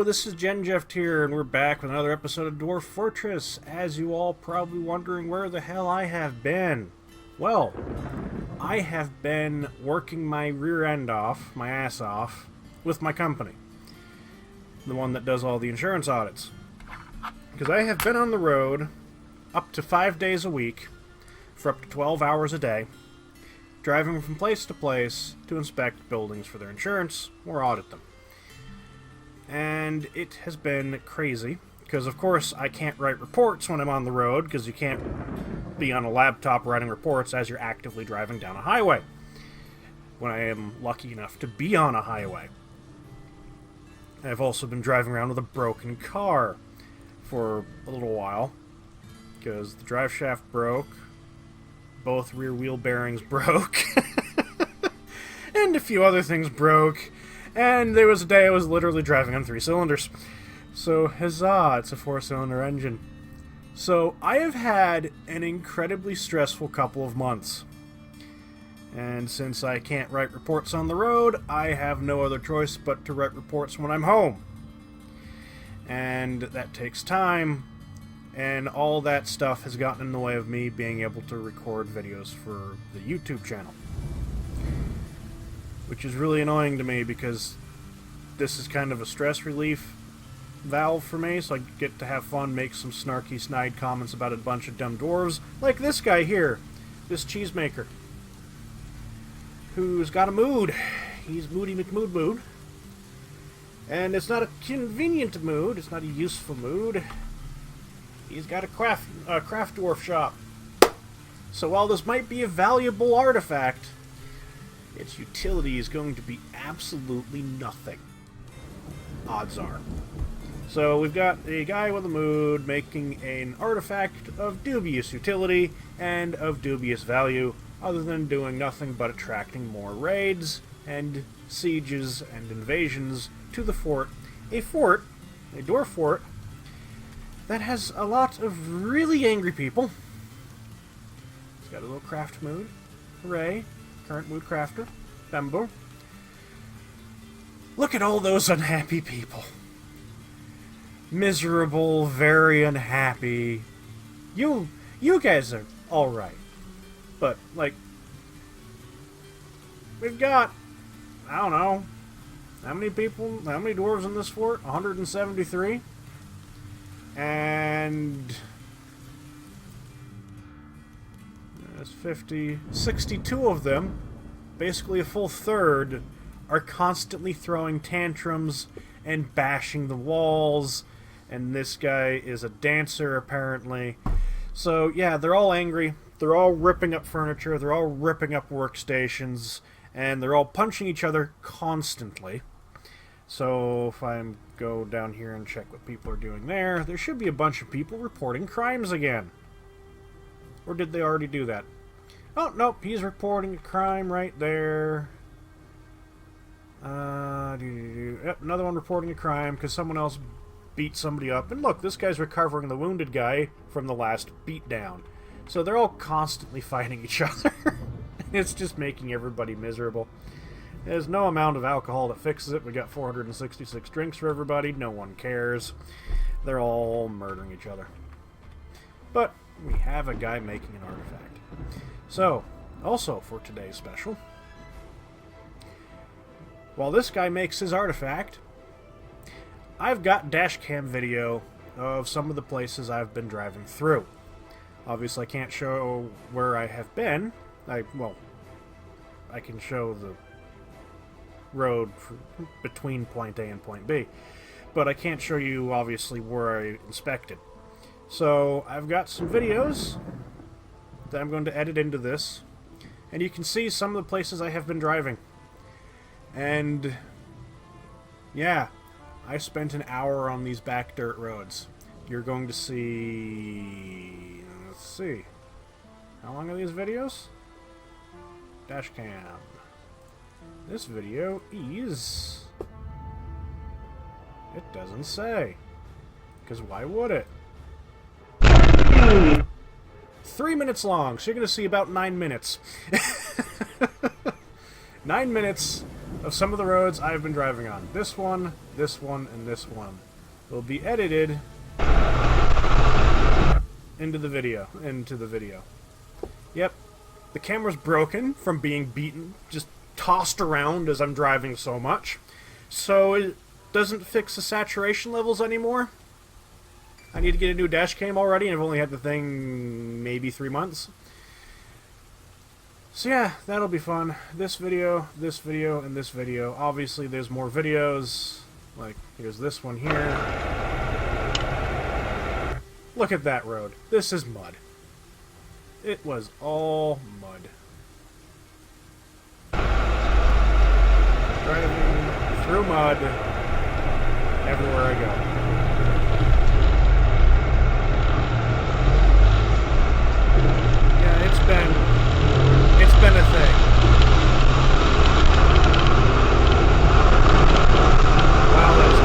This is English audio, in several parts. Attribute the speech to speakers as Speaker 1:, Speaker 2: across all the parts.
Speaker 1: this is Jeff here, and we're back with another episode of Dwarf Fortress. As you all probably wondering where the hell I have been. Well, I have been working my rear end off, my ass off, with my company. The one that does all the insurance audits. Because I have been on the road up to 5 days a week, for up to 12 hours a day, driving from place to place to inspect buildings for their insurance or audit them. And it has been crazy, because of course I can't write reports when I'm on the road, because you can't be on a laptop writing reports as you're actively driving down a highway, when I am lucky enough to be on a highway. I've also been driving around with a broken car for a little while, because the drive shaft broke, both rear wheel bearings broke, and a few other things broke. And there was a day I was literally driving on 3 cylinders. So, huzzah, it's a 4-cylinder engine. So, I have had an incredibly stressful couple of months. And since I can't write reports on the road, I have no other choice but to write reports when I'm home. And that takes time, and all that stuff has gotten in the way of me being able to record videos for the YouTube channel. Which is really annoying to me, because this is kind of a stress relief valve for me, so I get to have fun, make some snarky, snide comments about a bunch of dumb dwarves, like this guy here, this cheesemaker, who's got a mood. He's Moody McMood. And it's not a convenient mood, it's not a useful mood. He's got a craft dwarf shop. So while this might be a valuable artifact, its utility is going to be absolutely nothing. Odds are. So we've got a guy with a mood making an artifact of dubious utility and of dubious value, other than doing nothing but attracting more raids and sieges and invasions to the fort. A dwarf fort, that has a lot of really angry people. It's got a little craft mood. Hooray. Current mood crafter. Bembo. Look at all those unhappy people. Miserable, very unhappy. You guys are alright. But, like, we've got, I don't know, how many dwarves in this fort? 173? And 62 of them, basically a full third, are constantly throwing tantrums and bashing the walls, and this guy is a dancer, apparently. So, yeah, they're all angry, they're all ripping up furniture, they're all ripping up workstations, and they're all punching each other constantly. So, if I go down here and check what people are doing there should be a bunch of people reporting crimes again. Or did they already do that? Oh, nope, he's reporting a crime right there. Yep, another one reporting a crime because someone else beat somebody up. And look, this guy's recovering the wounded guy from the last beatdown. So they're all constantly fighting each other. It's just making everybody miserable. There's no amount of alcohol that fixes it. We got 466 drinks for everybody. No one cares. They're all murdering each other. But we have a guy making an artifact. So, also for today's special, while this guy makes his artifact, I've got dashcam video of some of the places I've been driving through. Obviously, I can't show where I have been. I can show the road between point A and point B, but I can't show you, obviously, where I inspected. So, I've got some videos that I'm going to edit into this, and you can see some of the places I have been driving. And, yeah, I spent an hour on these back dirt roads. You're going to see... Let's see. How long are these videos? Dashcam. This video is... It doesn't say. Because why would it? 3 minutes long, so you're going to see about 9 minutes. 9 minutes of some of the roads I've been driving on. This one, and this one will be edited into the video. Yep. The camera's broken from being beaten, just tossed around as I'm driving so much. So it doesn't fix the saturation levels anymore. I need to get a new dash cam already, and I've only had the thing maybe 3 months. So yeah, that'll be fun. This video, and this video. Obviously, there's more videos. Like, here's this one here. Look at that road. This is mud. It was all mud. Driving through mud everywhere I go. Yeah, it's been a thing. Wow, that's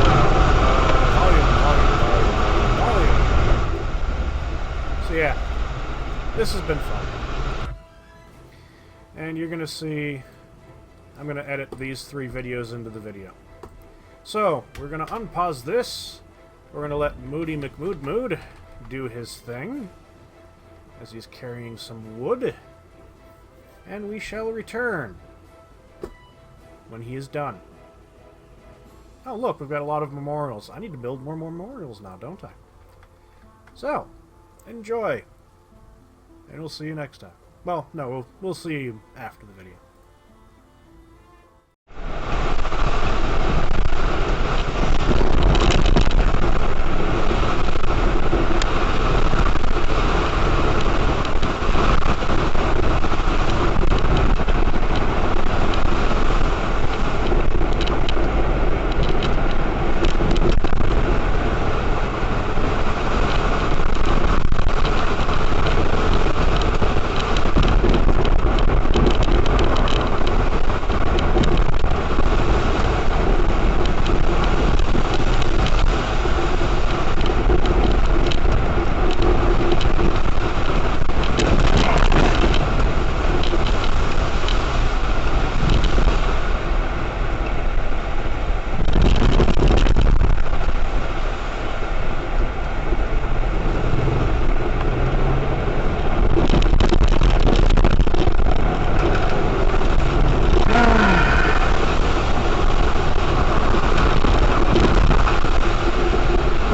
Speaker 1: volume. So yeah, this has been fun. And you're gonna see, I'm gonna edit these 3 videos into the video. So, we're gonna unpause this. We're gonna let Moody McMood do his thing, as he's carrying some wood. And we shall return when he is done. Oh look, we've got a lot of memorials. I need to build more memorials now, don't I? So, enjoy. And we'll see you next time. Well, no, we'll see you after the video.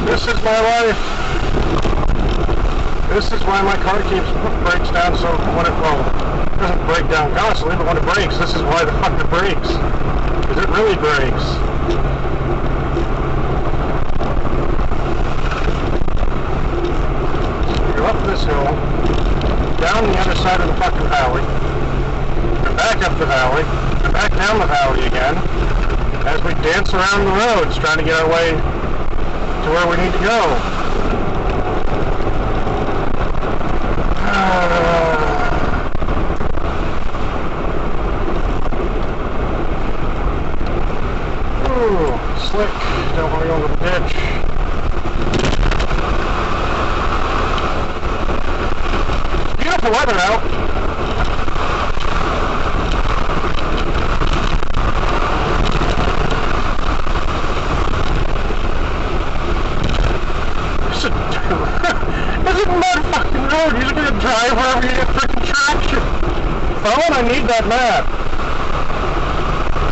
Speaker 2: This is my life. This is why my car breaks down so when it doesn't break down constantly, but when it breaks, this is why the fuck it breaks. Because it really breaks. You go up this hill, down the other side of the fucking valley, and back up the valley, and back down the valley again, as we dance around the roads trying to get our way to where we need to go. Ooh, slick. Don't want to go into the ditch. Beautiful weather out. This is a mud fucking road. You're just gonna drive wherever you get freaking traction. Phone, I need that map.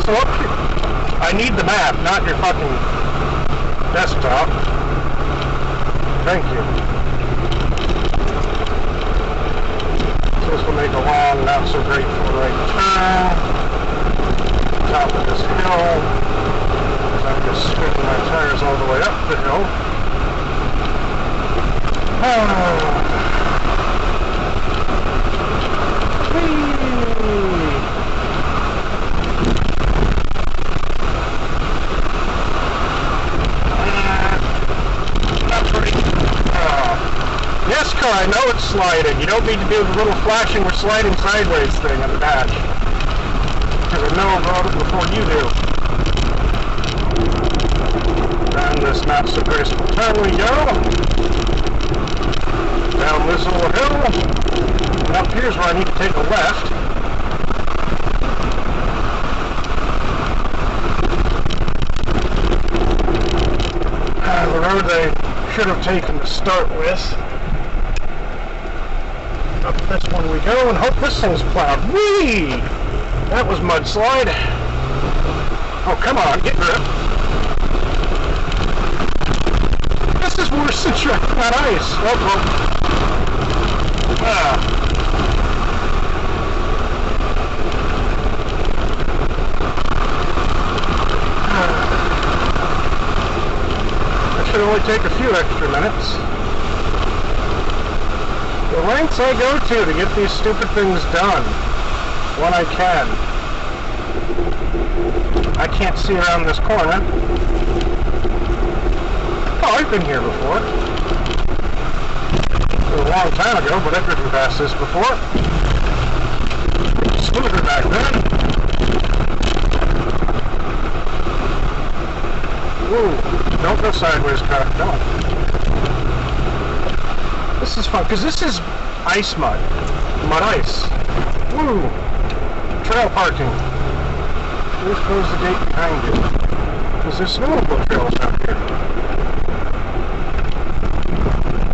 Speaker 2: So up here, I need the map, not your fucking desktop. Thank you. So this will make a long, not so grateful right turn. Top of this hill. I'm just spinning my tires all the way up the hill. Yes, car, I know it's sliding. You don't need to do the little flashing or sliding sideways thing on the dash. Because I know about it before you do. Down this not so graceful turn we go. Down this little hill, and up here's where I need to take a left. roads I should have taken to start with. Up this one we go, and hope this thing's plowed. Whee! That was mudslide. Oh, come on, get grip. This is worse than trekking on ice. Oh, oh. That should only take a few extra minutes. The lengths I go to get these stupid things done when I can. I can't see around this corner. Oh, I've been here before. It was a long time ago, but I've driven past this before. Smoother back then. Ooh, don't go sideways, car. Don't. This is fun, because this is ice mud. Mud ice. Woo! Trail parking. Let's close the gate behind you. Because there's snowmobile trails out here.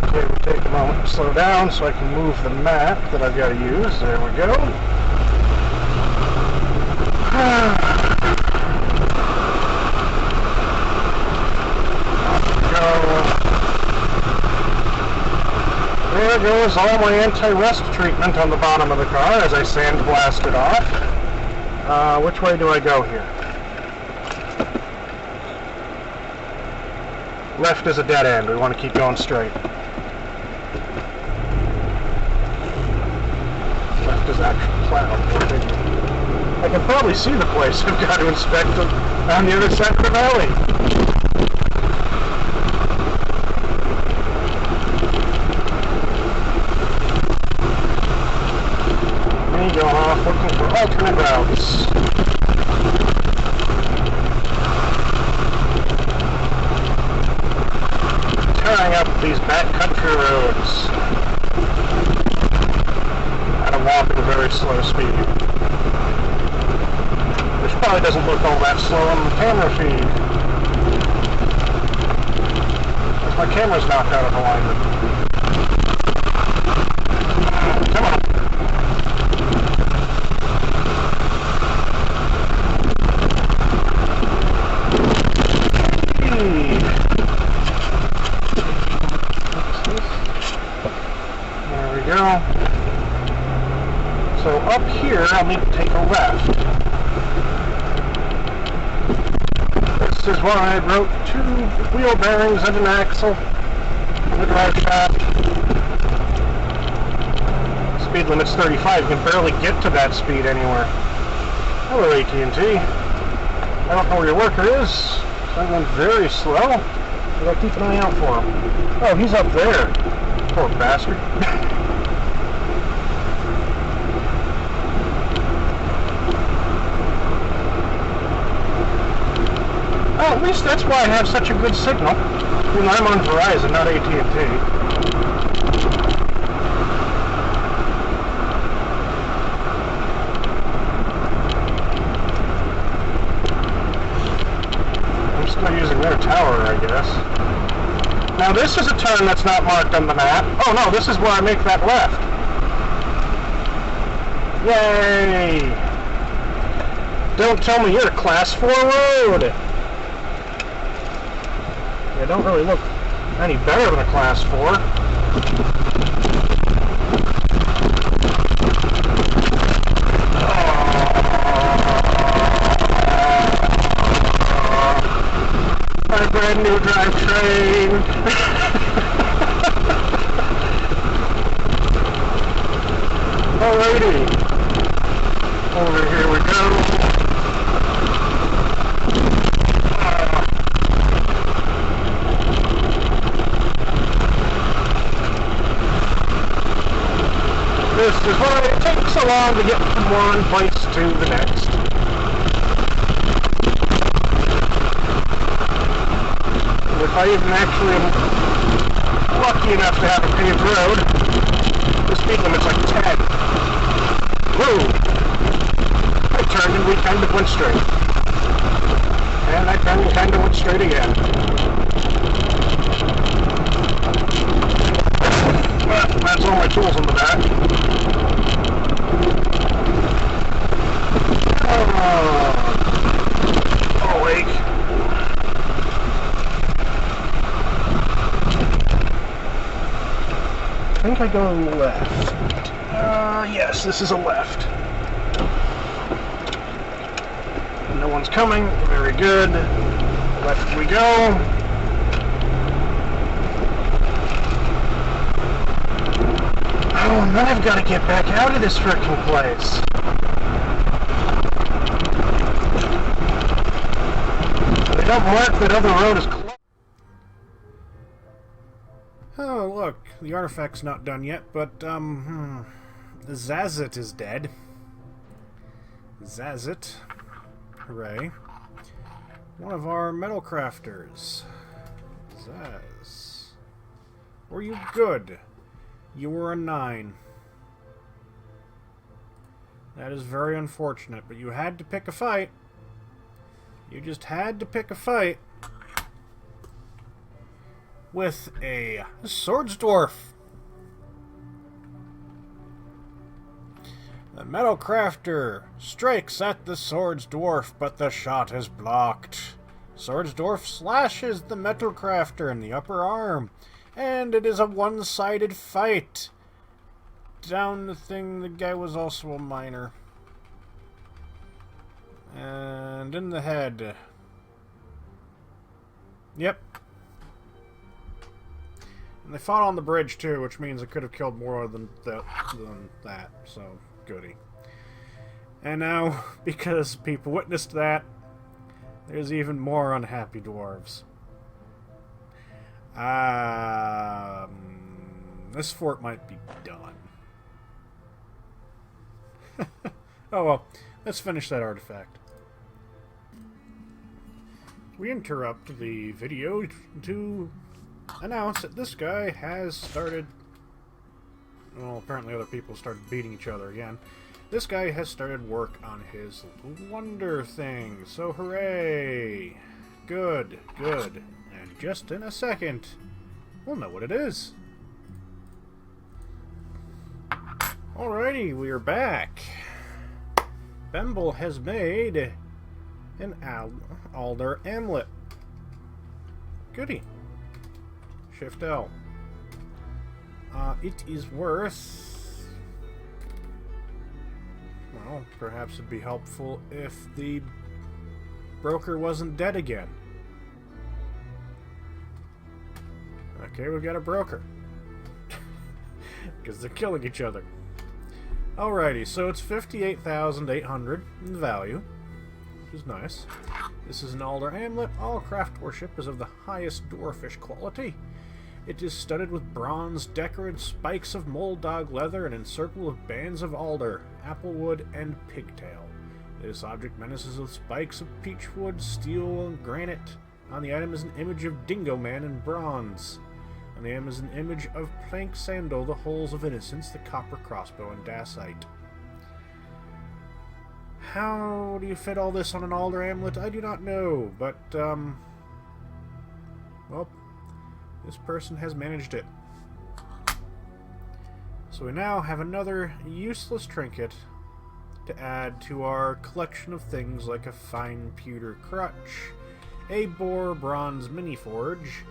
Speaker 2: Okay, we'll take a moment to slow down so I can move the map that I've got to use. There we go. Off we go. There goes all my anti-rust treatment on the bottom of the car as I sandblast it off. Which way do I go here? Left is a dead end. We want to keep going straight. Left is actually plowed. I can probably see the place. I've got to inspect it on the other side of the valley. Go off looking for alternate routes. Tearing up these backcountry roads at a whopping very slow speed. Which probably doesn't look all that slow on the camera feed. Because my camera's knocked out of alignment. Come on. So up here, I'll need to take a left. This is where I broke 2 wheel bearings and an axle in the drive shaft. Speed limit's 35. You can barely get to that speed anywhere. Hello, AT&T. I don't know where your worker is, so I'm going very slow. I gotta keep an eye out for him. Oh, he's up there. Poor bastard. Well, at least that's why I have such a good signal. I mean, I'm on Verizon, not AT&T. I'm still using their tower, I guess. Now this is a turn that's not marked on the map. Oh no, this is where I make that left. Yay! Don't tell me you're a Class 4 road! They don't really look any better than a Class 4. My brand new drivetrain. Alrighty. Over here we go. This is why it takes so long to get from one place to the next. If I even actually am lucky enough to have a paved road, the speed limit's like 10. Whoa! I turned and we kind of went straight. And I turned and kind of went straight again. That's all my tools in the back. Oh, wait. I think I go left. Yes, this is a left. No one's coming. Very good. Left we go. Oh, and then I've got to get back out of this frickin' place. They don't mark that other road is closed.
Speaker 1: Oh, look, the artifact's not done yet, but, Zazit is dead. Zazit. Hooray. One of our metal crafters. Zaz. Were you good? You were a 9. That is very unfortunate, but you had to pick a fight. You just had to pick a fight with a Swords Dwarf. The metal crafter strikes at the Swords Dwarf, but the shot is blocked. Swords Dwarf slashes the metal crafter in the upper arm, and it is a one-sided fight. Down the thing, the guy was also a miner. And in the head. Yep. And they fought on the bridge too, which means it could have killed more than that, so goody. And now, because people witnessed that, there's even more unhappy dwarves. This fort might be done. Oh well, let's finish that artifact. We interrupt the video to announce that this guy has started... Well, apparently other people started beating each other again. This guy has started work on his little wonder thing, so hooray! Good, good. And just in a second, we'll know what it is. Alrighty, we are back. Bemble has made an alder amulet. Goody. Shift L. It is worth... Well, perhaps it'd be helpful if the broker wasn't dead again. Okay, we've got a broker. Because they're killing each other. Alrighty, so it's 58,800 in value, which is nice. This is an alder amulet. All craft worship is of the highest dwarfish quality. It is studded with bronze, decorated spikes of moldog leather, and encircled with bands of alder, applewood, and pigtail. This object menaces with spikes of peachwood, steel, and granite. On the item is an image of Dingo Man in bronze. On the item is an image of plank sandal, the holes of innocence, the copper crossbow, and dacite. How do you fit all this on an alder amulet? I do not know, but, well, this person has managed it. So we now have another useless trinket to add to our collection of things like a fine pewter crutch, a boar bronze mini forge,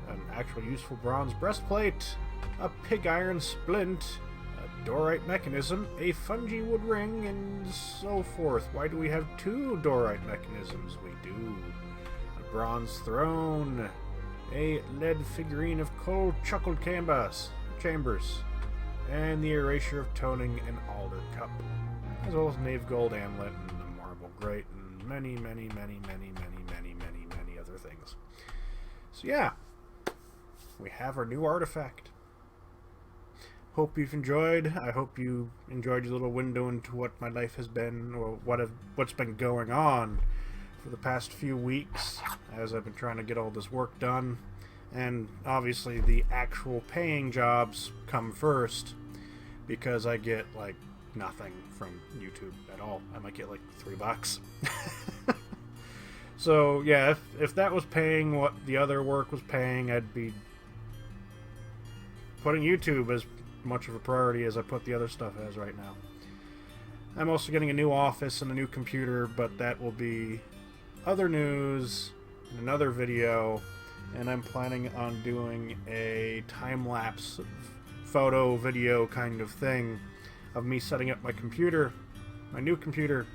Speaker 1: an actual useful bronze breastplate, a pig iron splint, a dorite mechanism, a fungi wood ring, and so forth. Why do we have 2 dorite mechanisms? We do. A bronze throne, a lead figurine of coal chuckled chambers, and the erasure of toning and alder cup, as well as knave gold amulet and the marble grate, and many other things. So yeah, we have our new artifact. Hope you've enjoyed. I hope you enjoyed your little window into what my life has been, or what's been going on for the past few weeks as I've been trying to get all this work done. And obviously the actual paying jobs come first, because I get like nothing from YouTube at all. I might get like $3. So yeah, if that was paying what the other work was paying, I'd be putting YouTube as much of a priority as I put the other stuff as right now. I'm also getting a new office and a new computer, but that will be other news in another video, and I'm planning on doing a time-lapse photo, video kind of thing of me setting up my computer, my new computer,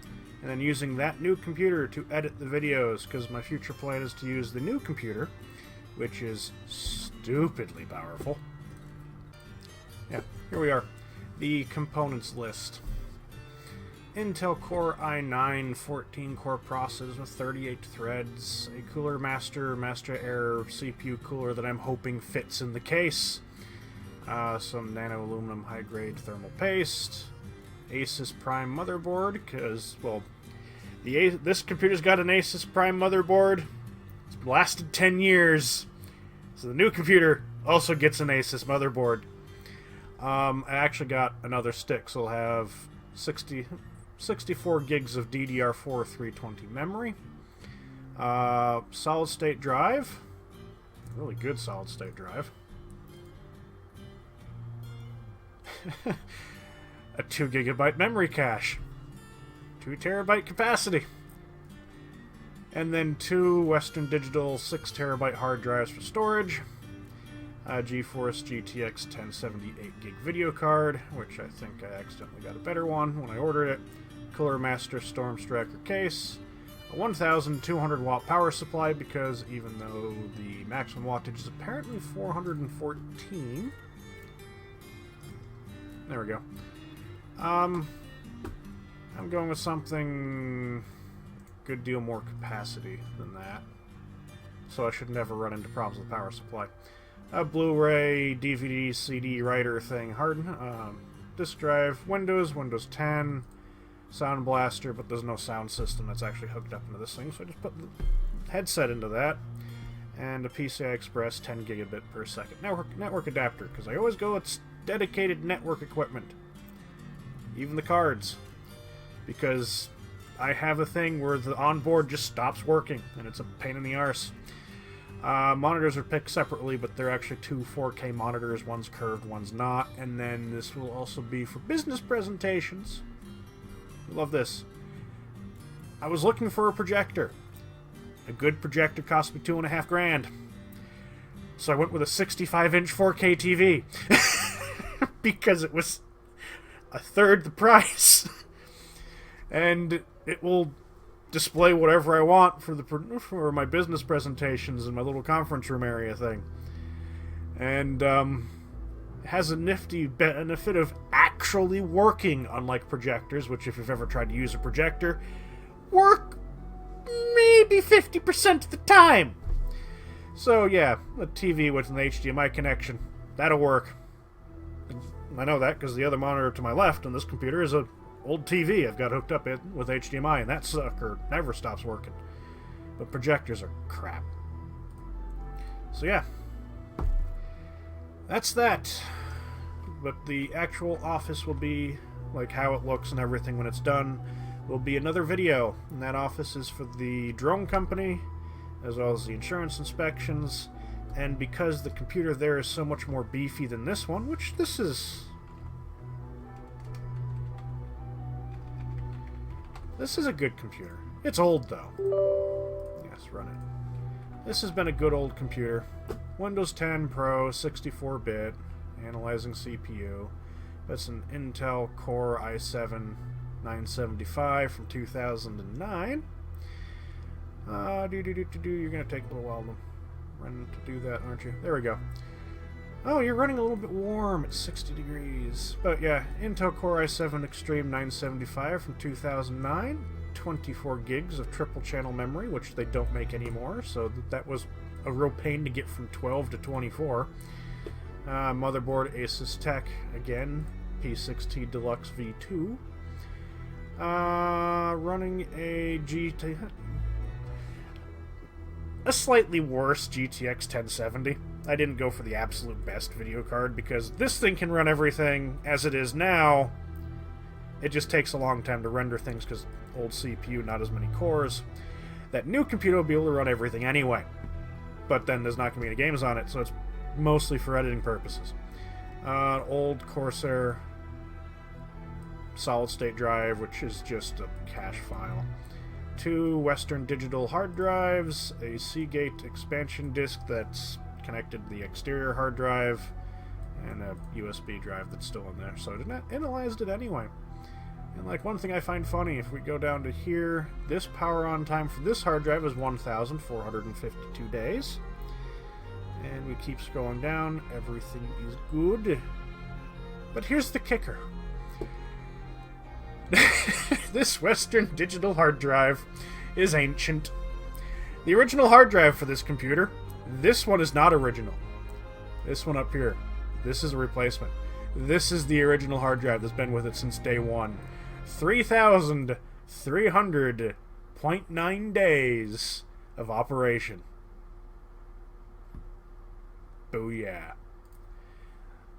Speaker 1: and then using that new computer to edit the videos, because my future plan is to use the new computer, which is stupidly powerful. Yeah, here we are. The components list. Intel Core i9 14-core processor with 38 threads, a Cooler Master Air CPU cooler that I'm hoping fits in the case, some nano aluminum high-grade thermal paste, Asus Prime motherboard, because, well, this computer's got an Asus Prime motherboard. It's lasted 10 years, so the new computer also gets an Asus motherboard. I actually got another stick, so I'll have 64 gigs of DDR4 320 memory. Solid state drive. Really good solid state drive. A 2 gigabyte memory cache. 2 terabyte capacity. And then 2 Western Digital 6 terabyte hard drives for storage. GeForce GTX 1070 8GB video card, which I think I accidentally got a better one when I ordered it. Cooler Master Storm Striker case. A 1200 watt power supply, because even though the maximum wattage is apparently 414. There we go. I'm going with something a good deal more capacity than that, so I should never run into problems with power supply. A Blu-ray, DVD, CD writer thing, disk drive, Windows 10, Sound Blaster, but there's no sound system that's actually hooked up into this thing, so I just put the headset into that, and a PCI Express 10 gigabit per second network adapter, because I always go with dedicated network equipment, even the cards, because I have a thing where the onboard just stops working, and it's a pain in the arse. Monitors are picked separately, but they're actually 2 4K monitors. One's curved, one's not. And then this will also be for business presentations. I love this. I was looking for a projector. A good projector cost me $2.5 grand. So I went with a 65-inch 4K TV. Because it was a third the price. And it will display whatever I want for my business presentations in my little conference room area thing. And has a nifty benefit of actually working, unlike projectors, which, if you've ever tried to use a projector, work maybe 50% of the time. So yeah, a TV with an HDMI connection, that'll work. I know that because the other monitor to my left on this computer is a old TV I've got hooked up with HDMI, and that sucker never stops working. But projectors are crap. So yeah, that's that. But the actual office will be, like how it looks and everything when it's done, will be another video. And that office is for the drone company, as well as the insurance inspections. And because the computer there is so much more beefy than this one, which this is a good computer. It's old, though. Yes, run it. This has been a good old computer. Windows 10 Pro, 64-bit, analyzing CPU. That's an Intel Core i7 975 from 2009. You're going to take a little while to do that, aren't you? There we go. Oh, you're running a little bit warm at 60 degrees. But yeah, Intel Core i7 Extreme 975 from 2009. 24 gigs of triple channel memory, which they don't make anymore, so that was a real pain to get from 12 to 24. Motherboard Asus Tech, again, P6T Deluxe V2. Running a slightly worse GTX 1070. I didn't go for the absolute best video card because this thing can run everything as it is now. It just takes a long time to render things because old CPU, not as many cores. That new computer will be able to run everything anyway. But then there's not going to be any games on it, so it's mostly for editing purposes. Old Corsair solid state drive, which is just a cache file. 2 Western Digital hard drives, a Seagate expansion disk that's connected to the exterior hard drive, and a USB drive that's still in there. So I analyzed it anyway. And like, one thing I find funny, if we go down to here, this power on time for this hard drive is 1,452 days. And we keep scrolling down, everything is good. But here's the kicker. This Western Digital hard drive is ancient. The original hard drive for this computer, this one is not original. This one up here, this is a replacement. This is the original hard drive that's been with it since day one. 3,300.9 days of operation. Booyah.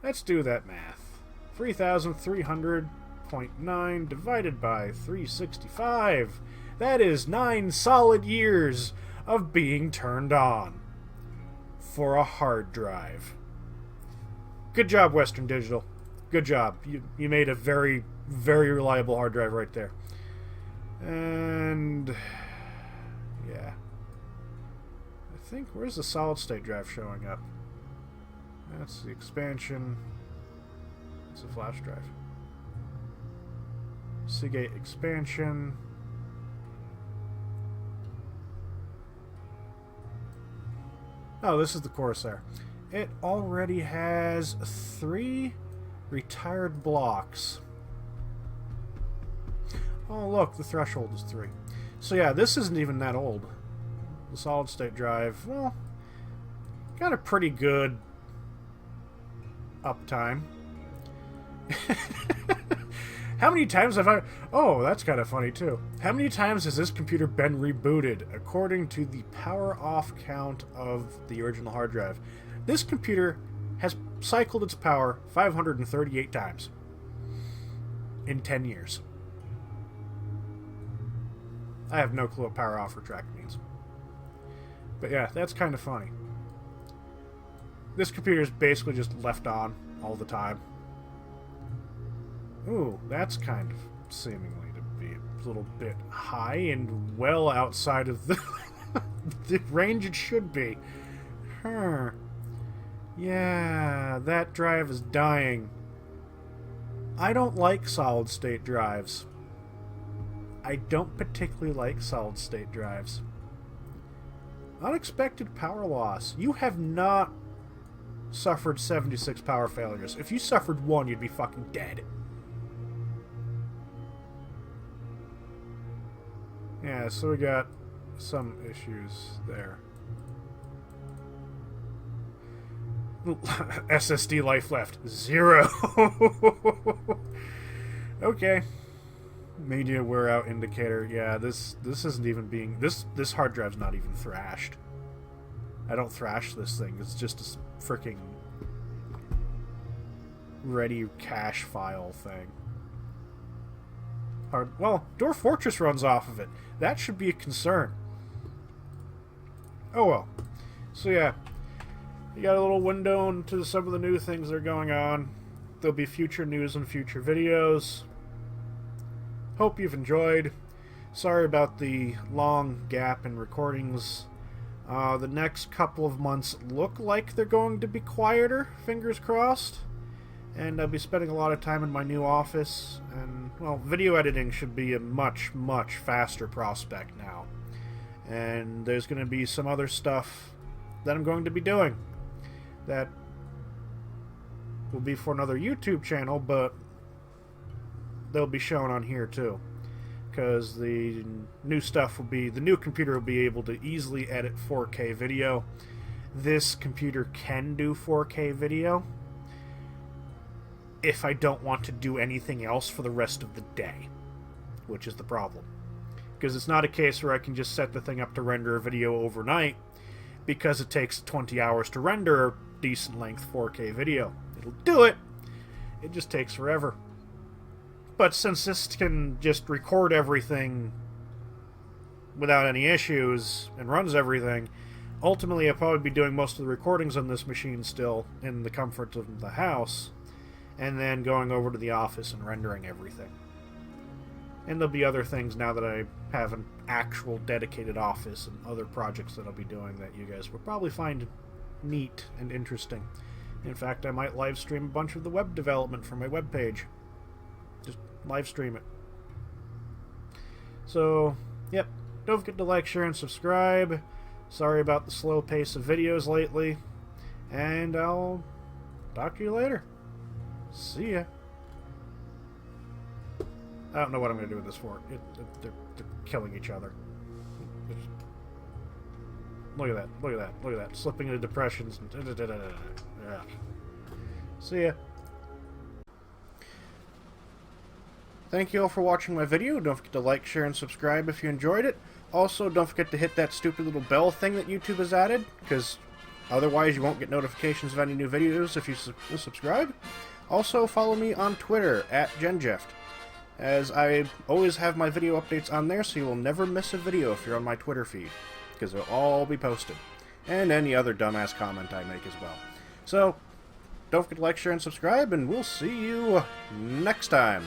Speaker 1: Let's do that math. 3,300.9 divided by 365. That is 9 solid years of being turned on for a hard drive. Good job, Western Digital. Good job. You made a very, very reliable hard drive right there. And yeah. I think, where's the solid state drive showing up? That's the expansion. It's a flash drive. Seagate expansion. Oh, this is the Corsair. It already has 3 retired blocks. Oh, look, the threshold is 3. So yeah, this isn't even that old. The solid state drive, well, got a pretty good uptime. How many times have I... Oh, that's kind of funny, too. How many times has this computer been rebooted according to the power off count of the original hard drive? This computer has cycled its power 538 times in 10 years. I have no clue what power off retract means. But yeah, that's kind of funny. This computer is basically just left on all the time. Ooh, that's kind of seemingly to be a little bit high and well outside of the, the range it should be. Yeah, that drive is dying. I don't like solid-state drives. I don't particularly like solid-state drives. Unexpected power loss. You have not suffered 76 power failures. If you suffered one, you'd be fucking dead. Yeah, so we got some issues there. SSD life left 0. Okay. Media wear out indicator. Yeah, this isn't even being this hard drive's not even thrashed. I don't thrash this thing. It's just a freaking ready cache file thing. Well, Dwarf Fortress runs off of it. That should be a concern. Oh well. So yeah, you got a little window into some of the new things that are going on. There'll be future news and future videos. Hope you've enjoyed. Sorry about the long gap in recordings. The next couple of months look like they're going to be quieter, fingers crossed. And I'll be spending a lot of time in my new office. And, well, video editing should be a much, much faster prospect now. And there's going to be some other stuff that I'm going to be doing that will be for another YouTube channel, but they'll be shown on here too. Because the new stuff will be, the new computer will be able to easily edit 4K video. This computer can do 4K video if I don't want to do anything else for the rest of the day, which is the problem. Because it's not a case where I can just set the thing up to render a video overnight, because it takes 20 hours to render a decent length 4K video. It'll do it, it just takes forever. But since this can just record everything without any issues and runs everything, ultimately, I'll probably be doing most of the recordings on this machine still in the comfort of the house, and then going over to the office and rendering everything. And there'll be other things now that I have an actual dedicated office and other projects that I'll be doing that you guys will probably find neat and interesting. In fact, I might live stream a bunch of the web development from my webpage. Just live stream it. So, yep. Don't forget to like, share, and subscribe. Sorry about the slow pace of videos lately. And I'll talk to you later. See ya. I don't know what I'm going to do with this for. They're killing each other. Look at that. Look at that. Look at that. Slipping into depressions. Yeah. See ya. Thank you all for watching my video. Don't forget to like, share, and subscribe if you enjoyed it. Also, don't forget to hit that stupid little bell thing that YouTube has added, because otherwise you won't get notifications of any new videos if you subscribe. Also, follow me on Twitter, @GenJeft, as I always have my video updates on there, so you will never miss a video if you're on my Twitter feed, because they'll all be posted. And any other dumbass comment I make as well. So, don't forget to like, share, and subscribe, and we'll see you next time.